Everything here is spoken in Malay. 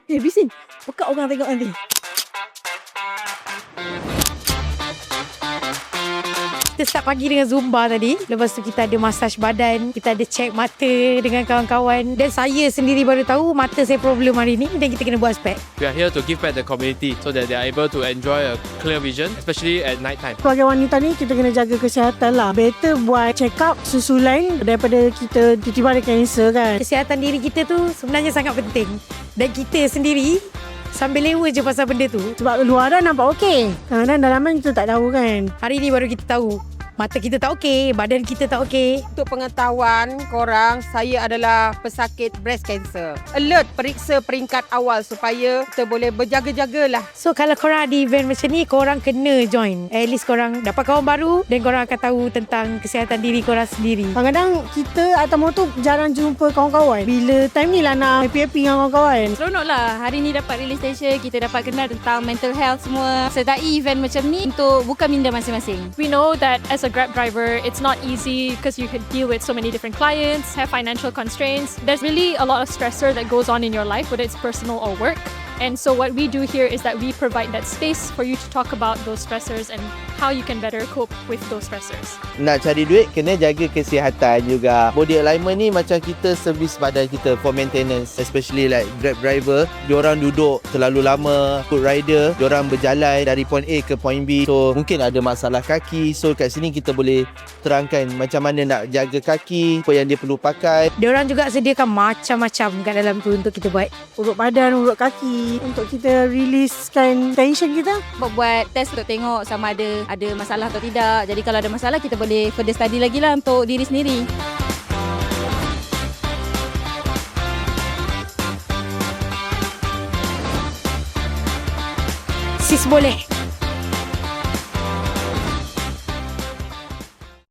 Bisin. Buka orang tengok nanti. Kita start pagi dengan Zumba tadi. Lepas tu kita ada massage badan. Kita ada check mata dengan kawan-kawan. Dan saya sendiri baru tahu mata saya problem hari ni. Dan kita kena buat spek. We are here to give back the community so that they are able to enjoy a clear vision, especially at night time. Sebagai wanita ni, kita kena jaga kesihatan lah. Better buat check up susulan daripada kita tiba-tiba ada kanser kan. Kesihatan diri kita tu sebenarnya sangat penting. Dan kita sendiri sambil lewa je pasal benda tu. Sebab luaran nampak okey. Kadang-kadang dalaman kita tak tahu kan. Hari ni baru kita tahu. Mata kita tak okey, badan kita tak okey. Untuk pengetahuan korang, saya adalah pesakit breast cancer. Alert, periksa peringkat awal supaya kita boleh berjaga-jagalah. So kalau korang ada event macam ni, korang kena join. At least korang dapat kawan baru dan korang akan tahu tentang kesihatan diri korang sendiri. Kadang-kadang kita atas motor jarang jumpa kawan-kawan. Bila time ni lah nak happy-happy dengan kawan-kawan. Seronok lah. Hari ni dapat release station, kita dapat kenal tentang mental health semua. Sertai event macam ni untuk buka minda masing-masing. We know that as a Grab driver, it's not easy because you could deal with so many different clients, have financial constraints. There's really a lot of stressor that goes on in your life, whether it's personal or work. And so what we do here is that we provide that space for you to talk about those stressors and how you can better cope with those stressors. Nak cari duit, kena jaga kesihatan juga. Body alignment ni macam kita servis badan kita for maintenance. Especially like Grab driver, diorang duduk terlalu lama. Food rider, diorang berjalan dari point A ke point B. So mungkin ada masalah kaki. So kat sini kita boleh terangkan macam mana nak jaga kaki, apa yang dia perlu pakai. Diorang juga sediakan macam-macam kat dalam tu untuk kita buat. Urut badan, urut kaki. Untuk kita releasekan tension kita. Buat test untuk tengok sama ada masalah atau tidak. Jadi kalau ada masalah, kita boleh further study lagi lah untuk diri sendiri. Sis boleh.